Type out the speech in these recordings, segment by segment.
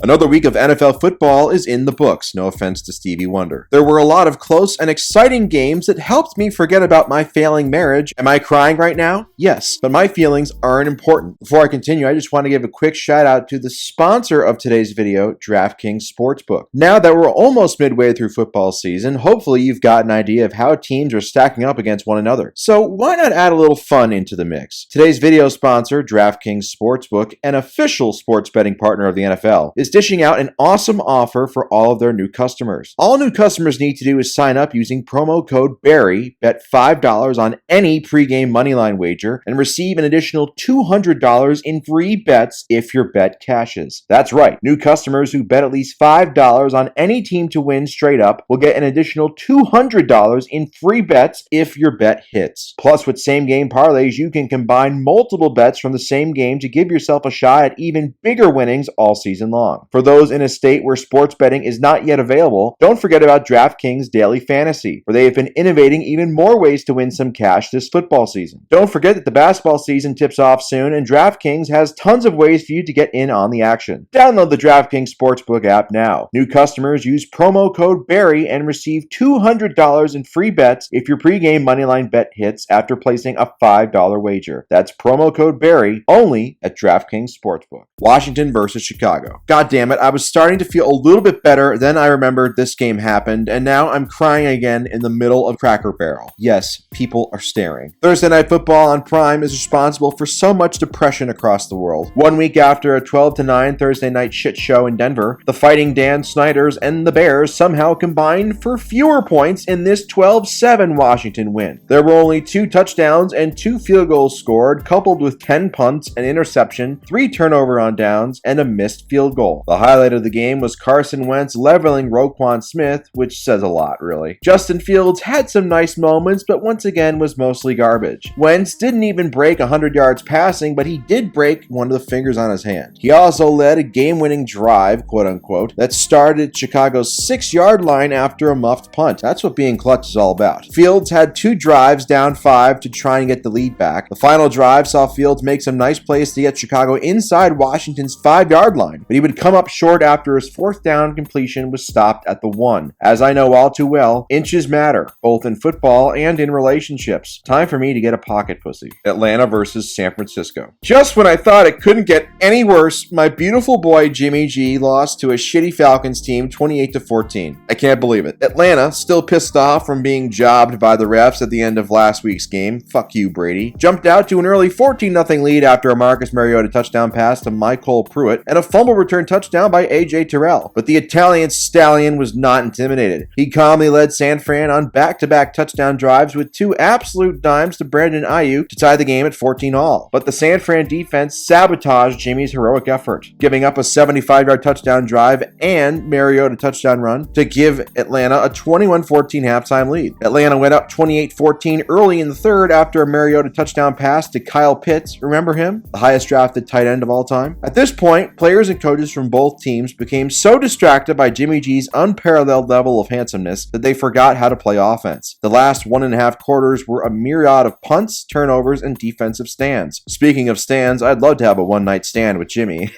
Another week of NFL football is in the books, no offense to Stevie Wonder. There were a lot of close and exciting games that helped me forget about my failing marriage. Am I crying right now? Yes, but my feelings aren't important. Before I continue, I just want to give a quick shout out to the sponsor of today's video, DraftKings Sportsbook. Now that we're almost midway through football season, hopefully you've got an idea of how teams are stacking up against one another. So why not add a little fun into the mix? Today's video sponsor, DraftKings Sportsbook, an official sports betting partner of the NFL, is dishing out an awesome offer for all of their new customers. All new customers need to do is sign up using promo code BARRY, bet $5 on any pregame moneyline wager, and receive an additional $200 in free bets if your bet cashes. That's right, new customers who bet at least $5 on any team to win straight up will get an additional $200 in free bets if your bet hits. Plus, with same game parlays, you can combine multiple bets from the same game to give yourself a shot at even bigger winnings all season long. For those in a state where sports betting is not yet available, don't forget about DraftKings Daily Fantasy, where they have been innovating even more ways to win some cash this football season. Don't forget that the basketball season tips off soon, and DraftKings has tons of ways for you to get in on the action. Download the DraftKings Sportsbook app now. New customers use promo code BARRY and receive $200 in free bets if your pregame moneyline bet hits after placing a $5 wager. That's promo code BARRY only at DraftKings Sportsbook. Washington versus Chicago. God damn it, I was starting to feel a little bit better, then I remembered this game happened, and now I'm crying again in the middle of Cracker Barrel. Yes, people are staring. Thursday Night Football on Prime is responsible for so much depression across the world. 1 week after a 12-9 Thursday night shit show in Denver, the Fighting Dan Snyders and the Bears somehow combined for fewer points in this 12-7 Washington win. There were only 2 touchdowns and 2 field goals scored, coupled with 10 punts, an interception, 3 turnover on downs, and a missed field goal. The highlight of the game was Carson Wentz leveling Roquan Smith, which says a lot, really. Justin Fields had some nice moments, but once again was mostly garbage. Wentz didn't even break 100 yards passing, but he did break one of the fingers on his hand. He also led a game-winning drive, quote-unquote, that started at Chicago's 6-yard line after a muffed punt. That's what being clutch is all about. Fields had 2 drives down 5 to try and get the lead back. The final drive saw Fields make some nice plays to get Chicago inside Washington's 5-yard line, but he would come up short after his 4th down completion was stopped at the 1. As I know all too well, inches matter, both in football and in relationships. Time for me to get a pocket pussy. Atlanta versus San Francisco. Just when I thought it couldn't get any worse, my beautiful boy Jimmy G lost to a shitty Falcons team 28-14. I can't believe it. Atlanta, still pissed off from being jobbed by the refs at the end of last week's game, fuck you Brady, jumped out to an early 14-0 lead after a Marcus Mariota touchdown pass to Michael Pruitt and a fumble return touchdown by A.J. Terrell. But the Italian stallion was not intimidated. He calmly led San Fran on back-to-back touchdown drives with 2 absolute dimes to Brandon Ayuk to tie the game at 14-all. But the San Fran defense sabotaged Jimmy's heroic effort, giving up a 75-yard touchdown drive and Mariota touchdown run to give Atlanta a 21-14 halftime lead. Atlanta went up 28-14 early in the third after a Mariota touchdown pass to Kyle Pitts. Remember him? The highest drafted tight end of all time. At this point, players and coaches from both teams became so distracted by Jimmy G's unparalleled level of handsomeness that they forgot how to play offense. The last 1.5 quarters were a myriad of punts, turnovers, and defensive stands. Speaking of stands, I'd love to have a one-night stand with Jimmy.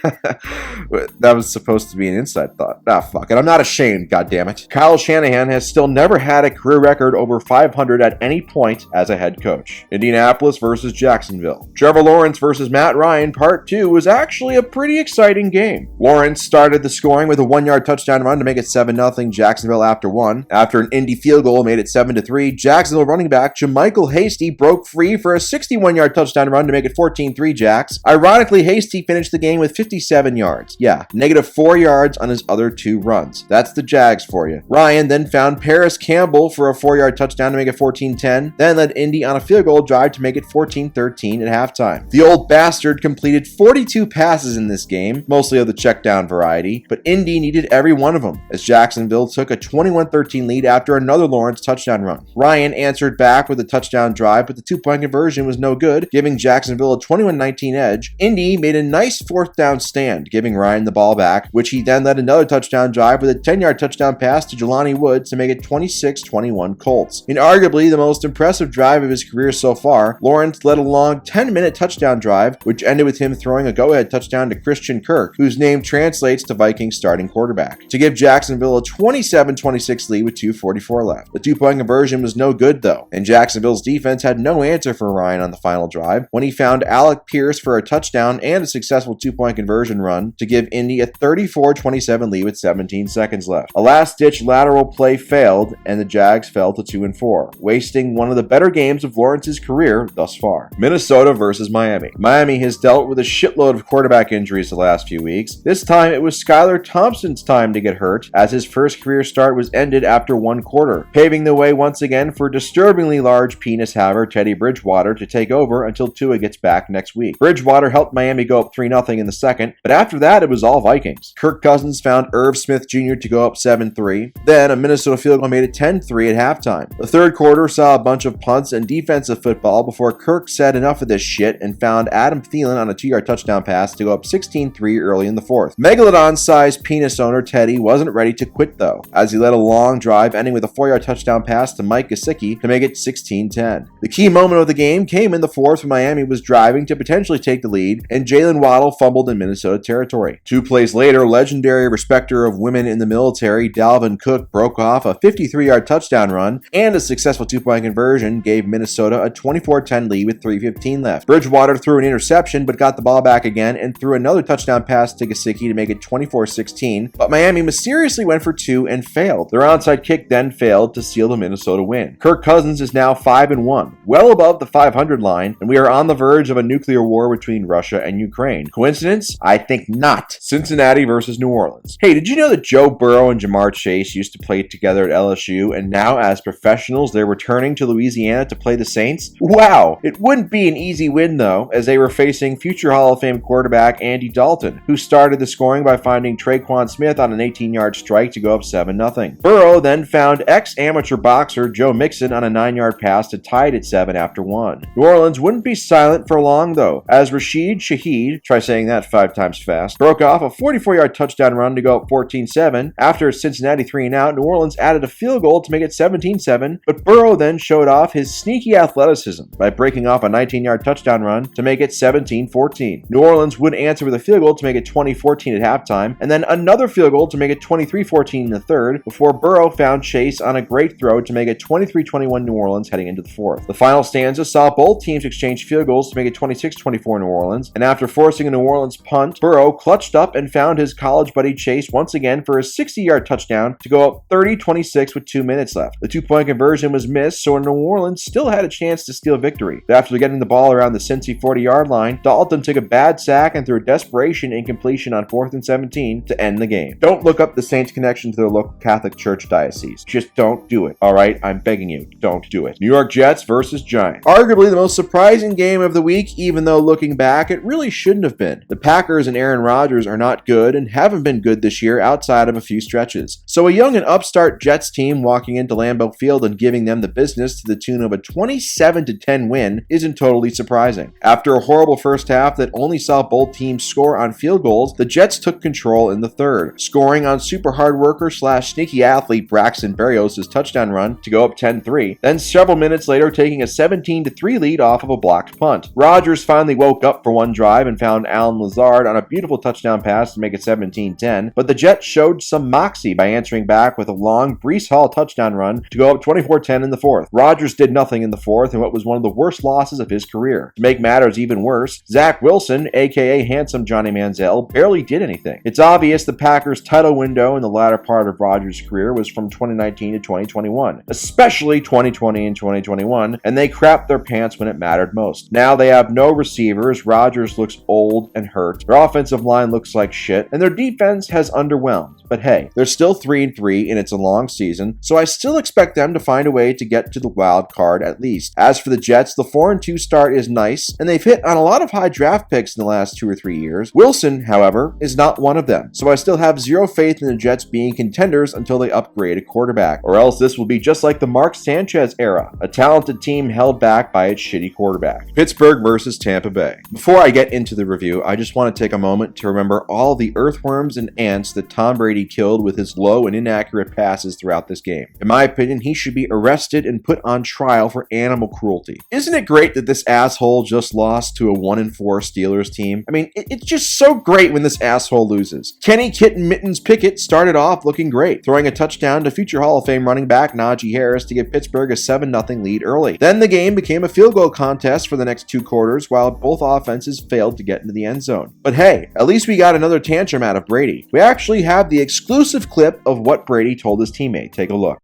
That was supposed to be an inside thought. Ah, fuck it. I'm not ashamed, goddammit. Kyle Shanahan has still never had a career record over 500 at any point as a head coach. Indianapolis versus Jacksonville. Trevor Lawrence versus Matt Ryan Part 2 was actually a pretty exciting game. Lawrence started the scoring with a 1-yard touchdown run to make it 7-0 Jacksonville after 1. After an Indy field goal made it 7-3, Jacksonville running back JaMychal Hasty broke free for a 61-yard touchdown run to make it 14-3 Jacks. Ironically, Hasty finished the game with 57 yards. Yeah, -4 yards on his other 2 runs. That's the Jags for you. Ryan then found Paris Campbell for a 4-yard touchdown to make it 14-10, then led Indy on a field goal drive to make it 14-13 at halftime. The old bastard completed 42 passes in this game, mostly of the check down variety, but Indy needed every one of them, as Jacksonville took a 21-13 lead after another Lawrence touchdown run. Ryan answered back with a touchdown drive, but the 2-point conversion was no good, giving Jacksonville a 21-19 edge. Indy made a nice 4th down stand, giving Ryan the ball back, which he then led another touchdown drive with a 10-yard touchdown pass to Jelani Woods to make it 26-21 Colts. In arguably the most impressive drive of his career so far, Lawrence led a long 10-minute touchdown drive, which ended with him throwing a go-ahead touchdown to Christian Kirk, whose name translates to Vikings starting quarterback to give Jacksonville a 27-26 lead with 2:44 left. The two-point conversion was no good though, and Jacksonville's defense had no answer for Ryan on the final drive when he found Alec Pierce for a touchdown and a successful two-point conversion run to give Indy a 34-27 lead with 17 seconds left. A last-ditch lateral play failed, and the Jags fell to 2-4, wasting one of the better games of Lawrence's career thus far. Minnesota versus Miami. Miami has dealt with a shitload of quarterback injuries the last few weeks. This time it was Skylar Thompson's time to get hurt, as his first career start was ended after one quarter, paving the way once again for disturbingly large penis haver Teddy Bridgewater to take over until Tua gets back next week. Bridgewater helped Miami go up 3-0 in the second, but after that it was all Vikings. Kirk Cousins found Irv Smith Jr. to go up 7-3. Then a Minnesota field goal made it 10-3 at halftime. The third quarter saw a bunch of punts and defensive football before Kirk said enough of this shit and found Adam Thielen on a 2-yard touchdown pass to go up 16-3 early in the fourth. Megalodon-sized penis owner Teddy wasn't ready to quit though, as he led a long drive ending with a 4-yard touchdown pass to Mike Gesicki to make it 16-10. The key moment of the game came in the fourth when Miami was driving to potentially take the lead, and Jalen Waddle fumbled in Minnesota territory. 2 plays later, legendary respecter of women in the military Dalvin Cook broke off a 53-yard touchdown run, and a successful two-point conversion gave Minnesota a 24-10 lead with 3:15 left. Bridgewater threw an interception but got the ball back again and threw another touchdown pass to Gesicki to make it 24-16, but Miami mysteriously went for 2 and failed. Their onside kick then failed to seal the Minnesota win. Kirk Cousins is now 5-1, well above the 500 line, and we are on the verge of a nuclear war between Russia and Ukraine. Coincidence? I think not. Cincinnati versus New Orleans. Hey, did you know that Joe Burrow and Jamar Chase used to play together at LSU, and now as professionals they're returning to Louisiana to play the Saints? Wow! It wouldn't be an easy win though, as they were facing future Hall of Fame quarterback Andy Dalton, who started the scoring by finding Traquan Smith on an 18-yard strike to go up 7-0. Burrow then found ex-amateur boxer Joe Mixon on a 9-yard pass to tie it at 7 after 1. New Orleans wouldn't be silent for long though, as Rashid Shaheed, try saying that 5 times fast, broke off a 44-yard touchdown run to go up 14-7. After Cincinnati 3-and-out, New Orleans added a field goal to make it 17-7, but Burrow then showed off his sneaky athleticism by breaking off a 19-yard touchdown run to make it 17-14. New Orleans would answer with a field goal to make it 20-14 at halftime, and then another field goal to make it 23-14 in the third, before Burrow found Chase on a great throw to make it 23-21 New Orleans heading into the fourth. The final stanza saw both teams exchange field goals to make it 26-24 New Orleans, and after forcing a New Orleans punt, Burrow clutched up and found his college buddy Chase once again for a 60-yard touchdown to go up 30-26 with 2 minutes left. The two-point conversion was missed, so New Orleans still had a chance to steal victory. But after getting the ball around the Cincy 40-yard line, Dalton took a bad sack and threw a desperation incompletion on 4th and 17 to end the game. Don't look up the Saints' connection to their local Catholic Church diocese. Just don't do it, alright? I'm begging you, don't do it. New York Jets versus Giants. Arguably the most surprising game of the week, even though looking back, it really shouldn't have been. The Packers and Aaron Rodgers are not good and haven't been good this year outside of a few stretches. So a young and upstart Jets team walking into Lambeau Field and giving them the business to the tune of a 27-10 win isn't totally surprising. After a horrible first half that only saw both teams score on field goals, the Jets took control in the third, scoring on super hard worker / sneaky athlete Braxton Berrios' touchdown run to go up 10-3, then several minutes later taking a 17-3 lead off of a blocked punt. Rodgers finally woke up for one drive and found Allen Lazard on a beautiful touchdown pass to make it 17-10, but the Jets showed some moxie by answering back with a long Breece Hall touchdown run to go up 24-10 in the fourth. Rodgers did nothing in the fourth in what was one of the worst losses of his career. To make matters even worse, Zach Wilson, aka Handsome Johnny Manziel, barely did anything. It's obvious the Packers' title window in the latter part of Rodgers' career was from 2019 to 2021, especially 2020 and 2021, and they crapped their pants when it mattered most. Now they have no receivers, Rodgers looks old and hurt, their offensive line looks like shit, and their defense has underwhelmed. But hey, they're still 3-3 and it's a long season, so I still expect them to find a way to get to the wild card at least. As for the Jets, the 4-2 start is nice, and they've hit on a lot of high draft picks in the last 2 or 3 years. Wilson, however, is not one of them, so I still have zero faith in the Jets being contenders until they upgrade a quarterback, or else this will be just like the Mark Sanchez era, a talented team held back by its shitty quarterback. Pittsburgh versus Tampa Bay. Before I get into the review, I just want to take a moment to remember all the earthworms and ants that Tom Brady killed with his low and inaccurate passes throughout this game. In my opinion, he should be arrested and put on trial for animal cruelty. Isn't it great that this asshole just lost to a 1-4 Steelers team? I mean, it's just so great when the this asshole loses. Kenny Kitten Mittens Pickett started off looking great, throwing a touchdown to future Hall of Fame running back Najee Harris to give Pittsburgh a 7-0 lead early. Then the game became a field goal contest for the next 2 quarters while both offenses failed to get into the end zone. But hey, at least we got another tantrum out of Brady. We actually have the exclusive clip of what Brady told his teammate. Take a look.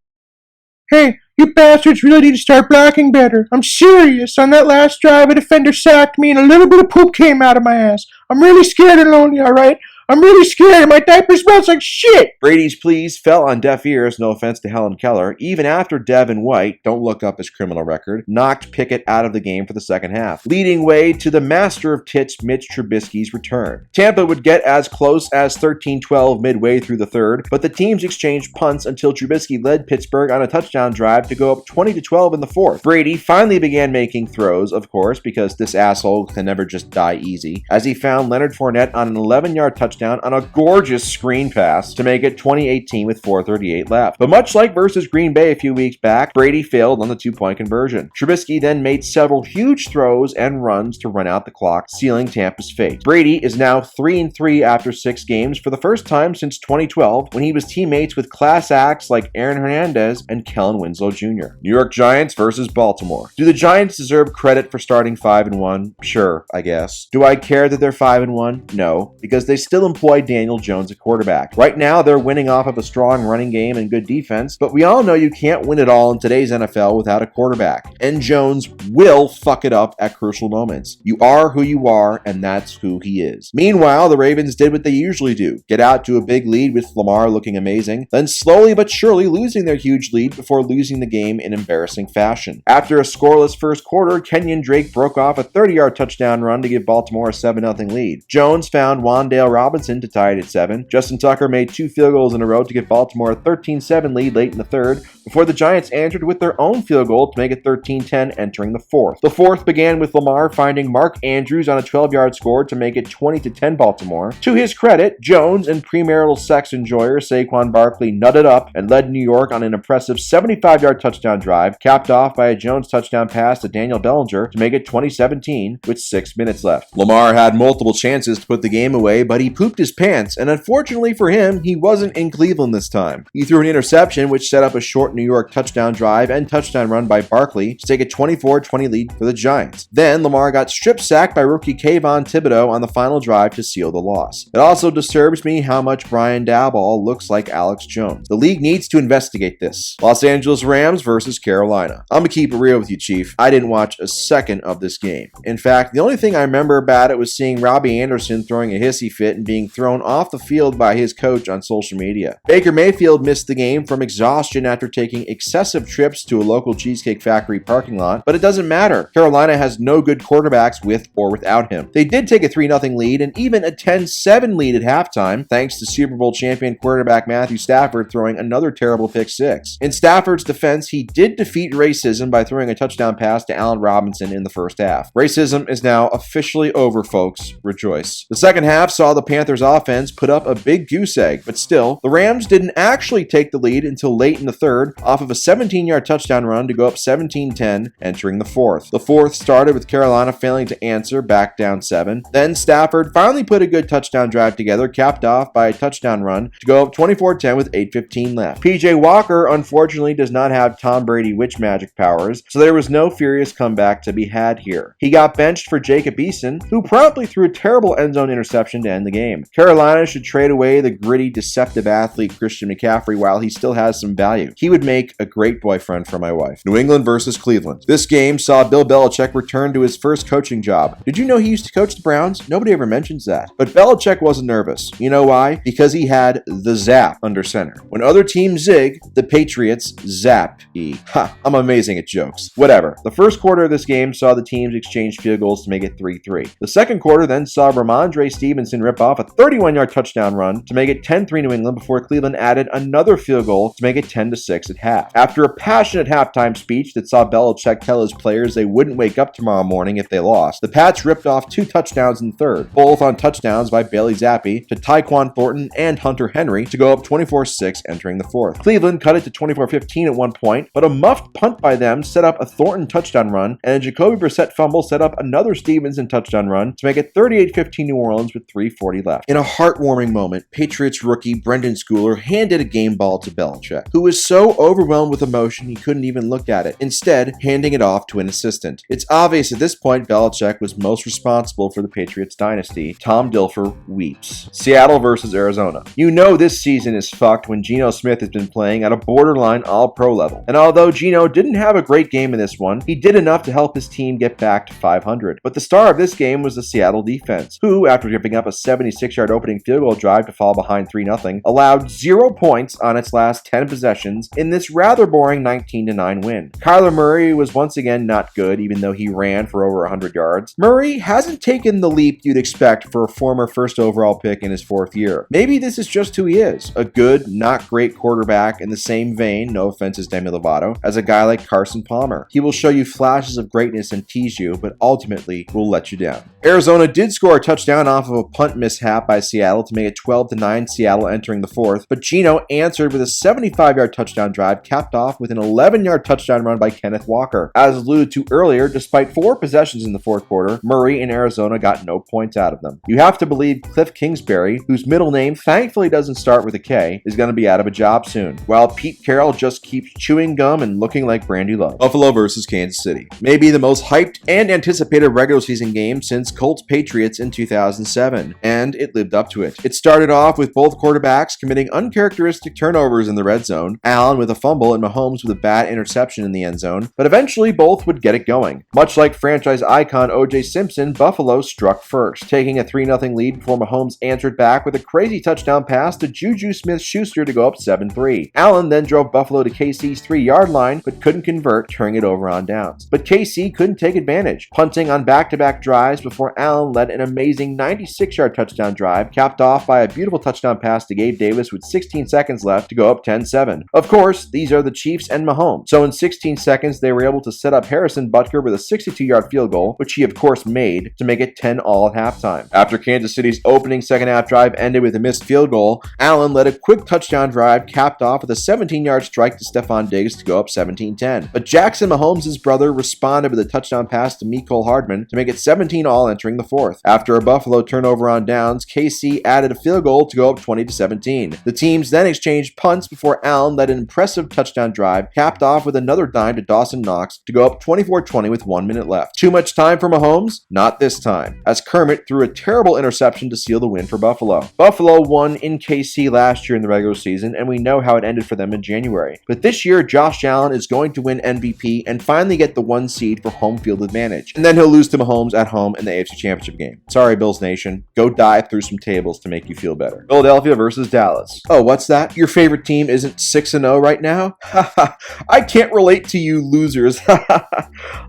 Hey, you bastards really need to start blocking better. I'm serious. On that last drive, a defender sacked me and a little bit of poop came out of my ass. I'm really scared and lonely, alright? I'm really scared. My diaper smells like shit. Brady's pleas fell on deaf ears, no offense to Helen Keller, even after Devin White, don't look up his criminal record, knocked Pickett out of the game for the second half, leading way to the master of tits Mitch Trubisky's return. Tampa would get as close as 13-12 midway through the third, but the teams exchanged punts until Trubisky led Pittsburgh on a touchdown drive to go up 20-12 in the fourth. Brady finally began making throws, of course, because this asshole can never just die easy, as he found Leonard Fournette on an 11-yard touchdown on a gorgeous screen pass to make it 20-18 with 4:38 left. But much like versus Green Bay a few weeks back, Brady failed on the 2-point conversion. Trubisky then made several huge throws and runs to run out the clock, sealing Tampa's fate. Brady is now 3-3 after 6 games for the first time since 2012, when he was teammates with class acts like Aaron Hernandez and Kellen Winslow Jr. New York Giants versus Baltimore. Do the Giants deserve credit for starting 5-1? Sure, I guess. Do I care that they're 5-1? No, because they still employ Daniel Jones at quarterback. Right now, they're winning off of a strong running game and good defense, but we all know you can't win it all in today's NFL without a quarterback, and Jones will fuck it up at crucial moments. You are who you are, and that's who he is. Meanwhile, the Ravens did what they usually do, get out to a big lead with Lamar looking amazing, then slowly but surely losing their huge lead before losing the game in embarrassing fashion. After a scoreless first quarter, Kenyon Drake broke off a 30-yard touchdown run to give Baltimore a 7-0 lead. Jones found Wan'Dale Robinson to tie it at 7. Justin Tucker made 2 field goals in a row to give Baltimore a 13-7 lead late in the third, before the Giants answered with their own field goal to make it 13-10 entering the fourth. The fourth began with Lamar finding Mark Andrews on a 12-yard score to make it 20-10 Baltimore. To his credit, Jones and premarital sex enjoyer Saquon Barkley nutted up and led New York on an impressive 75-yard touchdown drive, capped off by a Jones touchdown pass to Daniel Bellinger to make it 20-17 with 6 minutes left. Lamar had multiple chances to put the game away, but he pooped his pants, and unfortunately for him, he wasn't in Cleveland this time. He threw an interception which set up a short New York touchdown drive and touchdown run by Barkley to take a 24-20 lead for the Giants. Then Lamar got strip sacked by rookie Kayvon Thibodeau on the final drive to seal the loss. It also disturbs me how much Brian Daboll looks like Alex Jones. The league needs to investigate this. Los Angeles Rams versus Carolina. I'm gonna keep it real with you, Chief. I didn't watch a second of this game. In fact, the only thing I remember about it was seeing Robbie Anderson throwing a hissy fit and being thrown off the field by his coach on social media. Baker Mayfield missed the game from exhaustion after taking excessive trips to a local Cheesecake Factory parking lot, but it doesn't matter. Carolina has no good quarterbacks with or without him. They did take a 3-0 lead and even a 10-7 lead at halftime, thanks to Super Bowl champion quarterback Matthew Stafford throwing another terrible pick six. In Stafford's defense, he did defeat racism by throwing a touchdown pass to Allen Robinson in the first half. Racism is now officially over, folks. Rejoice. The second half saw the Panthers offense put up a big goose egg, but still, the Rams didn't actually take the lead until late in the third off of a 17-yard touchdown run to go up 17-10 entering the fourth. The fourth started with Carolina failing to answer, back down 7. Then Stafford finally put a good touchdown drive together, capped off by a touchdown run to go up 24-10 with 8:15 left. PJ Walker unfortunately does not have Tom Brady witch magic powers, so there was no furious comeback to be had here. He got benched for Jacob Eason, who promptly threw a terrible end zone interception to end the game. Carolina should trade away the gritty, deceptive athlete Christian McCaffrey while he still has some value. He would make a great boyfriend for my wife. New England versus Cleveland. This game saw Bill Belichick return to his first coaching job. Did you know he used to coach the Browns? Nobody ever mentions that. But Belichick wasn't nervous. You know why? Because he had the zap under center. When other teams zig, the Patriots zap. Ha, I'm amazing at jokes. Whatever. The first quarter of this game saw the teams exchange field goals to make it 3-3. The second quarter then saw Ramondre Stevenson rip off a 31-yard touchdown run to make it 10-3 New England before Cleveland added another field goal to make it 10-6 at half. After a passionate halftime speech that saw Belichick tell his players they wouldn't wake up tomorrow morning if they lost, the Pats ripped off 2 touchdowns in the third, both on touchdowns by Bailey Zappi to Tyquan Thornton and Hunter Henry to go up 24-6 entering the fourth. Cleveland cut it to 24-15 at one point, but a muffed punt by them set up a Thornton touchdown run, and a Jacoby Brissett fumble set up another Stevenson touchdown run to make it 38-15 New Orleans with 3:40 left. left. In a heartwarming moment, Patriots rookie Brendan Schooler handed a game ball to Belichick, who was so overwhelmed with emotion he couldn't even look at it, instead handing it off to an assistant. It's obvious at this point Belichick was most responsible for the Patriots dynasty. Tom Dilfer weeps. Seattle versus Arizona. You know this season is fucked when Geno Smith has been playing at a borderline all-pro level. And although Geno didn't have a great game in this one, he did enough to help his team get back to 500. But the star of this game was the Seattle defense, who, after giving up a 76-yard opening field goal drive to fall behind 3-0, allowed 0 points on its last 10 possessions in this rather boring 19-9 win. Kyler Murray was once again not good, even though he ran for over 100 yards. Murray hasn't taken the leap you'd expect for a former first overall pick in his 4th year. Maybe this is just who he is, a good, not great quarterback in the same vein, no offense to Demi Lovato, as a guy like Carson Palmer. He will show you flashes of greatness and tease you, but ultimately will let you down. Arizona did score a touchdown off of a punt mishap by Seattle to make it 12-9 Seattle entering the 4th, but Geno answered with a 75-yard touchdown drive capped off with an 11-yard touchdown run by Kenneth Walker. As alluded to earlier, despite 4 possessions in the 4th quarter, Murray and Arizona got no points out of them. You have to believe Cliff Kingsbury, whose middle name thankfully doesn't start with a K, is going to be out of a job soon, while Pete Carroll just keeps chewing gum and looking like Brandy Love. Buffalo versus Kansas City. Maybe the most hyped and anticipated regular season game since Colts-Patriots in 2007, and it lived up to it. It started off with both quarterbacks committing uncharacteristic turnovers in the red zone, Allen with a fumble and Mahomes with a bad interception in the end zone, but eventually both would get it going. Much like franchise icon O.J. Simpson, Buffalo struck first, taking a 3-0 lead before Mahomes answered back with a crazy touchdown pass to Juju Smith-Schuster to go up 7-3. Allen then drove Buffalo to KC's 3-yard line, but couldn't convert, turning it over on downs. But KC couldn't take advantage, punting on back-to-back drives before Allen led an amazing 96-yard touchdown drive, capped off by a beautiful touchdown pass to Gabe Davis with 16 seconds left to go up 10-7. Of course, these are the Chiefs and Mahomes, so in 16 seconds they were able to set up Harrison Butker with a 62-yard field goal, which he of course made, to make it 10-all at halftime. After Kansas City's opening second-half drive ended with a missed field goal, Allen led a quick touchdown drive capped off with a 17-yard strike to Stephon Diggs to go up 17-10. But Jackson Mahomes' brother responded with a touchdown pass to Mecole Hardman to make it 17-all entering the 4th. After a Buffalo turnover on downs, KC added a field goal to go up 20-17. The teams then exchanged punts before Allen led an impressive touchdown drive, capped off with another dime to Dawson Knox to go up 24-20 with 1 minute left. Too much time for Mahomes? Not this time, as Kermit threw a terrible interception to seal the win for Buffalo. Buffalo won in KC last year in the regular season, and we know how it ended for them in January. But this year, Josh Allen is going to win MVP and finally get the 1 seed for home field advantage. And then he'll lose to Mahomes at home in the AFC Championship game. Sorry, Bills Nation. Go dive through some tables to make you feel better. Philadelphia versus Dallas. Oh, what's that? Your favorite team isn't 6-0 right now? Haha, I can't relate to you losers.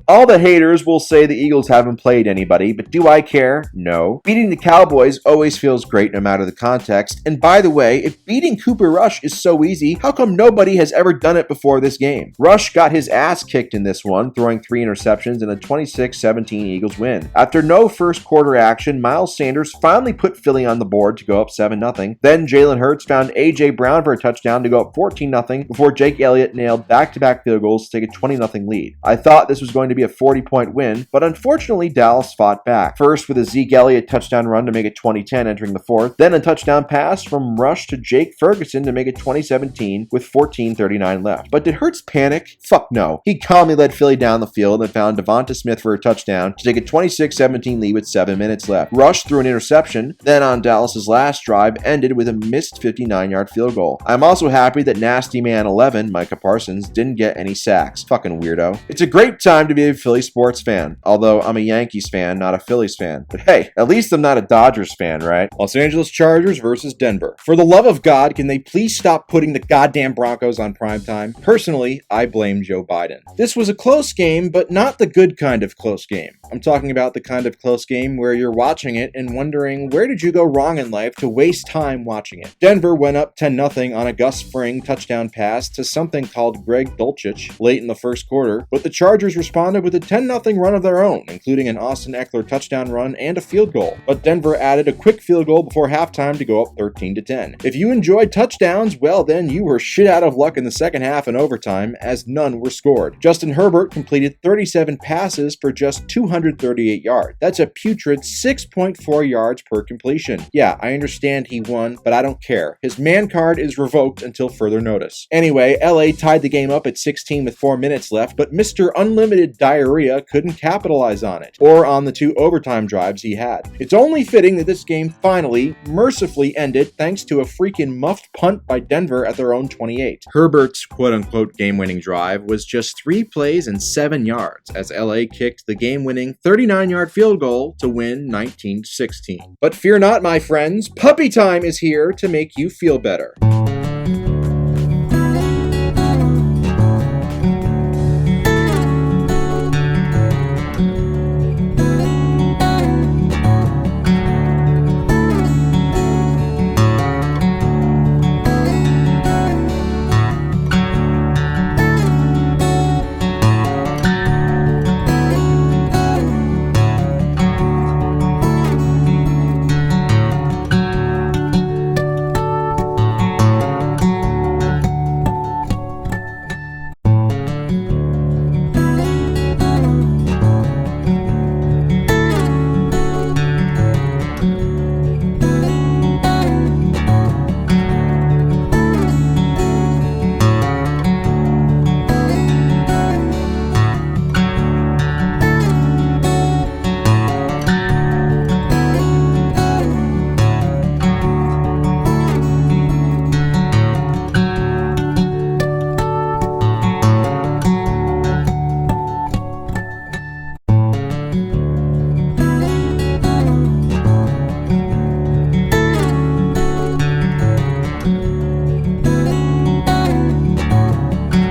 All the haters will say the Eagles haven't played anybody, but do I care? No. Beating the Cowboys always feels great no matter the context, and by the way, if beating Cooper Rush is so easy, how come nobody has ever done it before this game? Rush got his ass kicked in this one, throwing 3 interceptions in a 26-17 Eagles win. After no first quarter action, Miles Sanders finally put Philly on the board to go up 7-0. Then Jalen Hurts found A.J. Brown for a touchdown to go up 14-0 before Jake Elliott nailed back-to-back field goals to take a 20-0 lead. I thought this was going to be a 40-point win, but unfortunately Dallas fought back. First with a Zeke Elliott touchdown run to make it 20-10 entering the 4th, then a touchdown pass from Rush to Jake Ferguson to make it 20-17 with 14:39 left. But did Hurts panic? Fuck no. He calmly led Philly down the field and found Devonta Smith for a touchdown to take a 26-17 lead with 7 minutes left. Rush threw an interception, then on Dallas's last drive ended with a missed 59-yard field goal. I'm also happy that Nasty Man 11, Micah Parsons, didn't get any sacks. Fucking weirdo. It's a great time to be a Philly sports fan, although I'm a Yankees fan, not a Phillies fan. But hey, at least I'm not a Dodgers fan, right? Los Angeles Chargers versus Denver. For the love of God, can they please stop putting the goddamn Broncos on primetime? Personally, I blame Joe Biden. This was a close game, but not the good kind of close game. I'm talking about the kind of close game where you're watching it and wondering, where did you go wrong in life to waste time watching it? Denver went up 10-0 on a Gus Fring touchdown pass to something called Greg Dulcich late in the first quarter, but the Chargers responded with a 10-0 run of their own, including an Austin Eckler touchdown run and a field goal. But Denver added a quick field goal before halftime to go up 13-10. If you enjoyed touchdowns, well then you were shit out of luck in the second half and overtime, as none were scored. Justin Herbert completed 37 passes for just 238 yards. That's a putrid 6.4 yards per for completion. Yeah, I understand he won, but I don't care. His man card is revoked until further notice. Anyway, LA tied the game up at 16 with 4 minutes left, but Mr. Unlimited Diarrhea couldn't capitalize on it, or on the 2 overtime drives he had. It's only fitting that this game finally, mercifully ended thanks to a freaking muffed punt by Denver at their own 28. Herbert's quote-unquote game-winning drive was just 3 plays and 7 yards, as LA kicked the game-winning 39-yard field goal to win 19-16. But fear not, my friends, puppy time is here to make you feel better.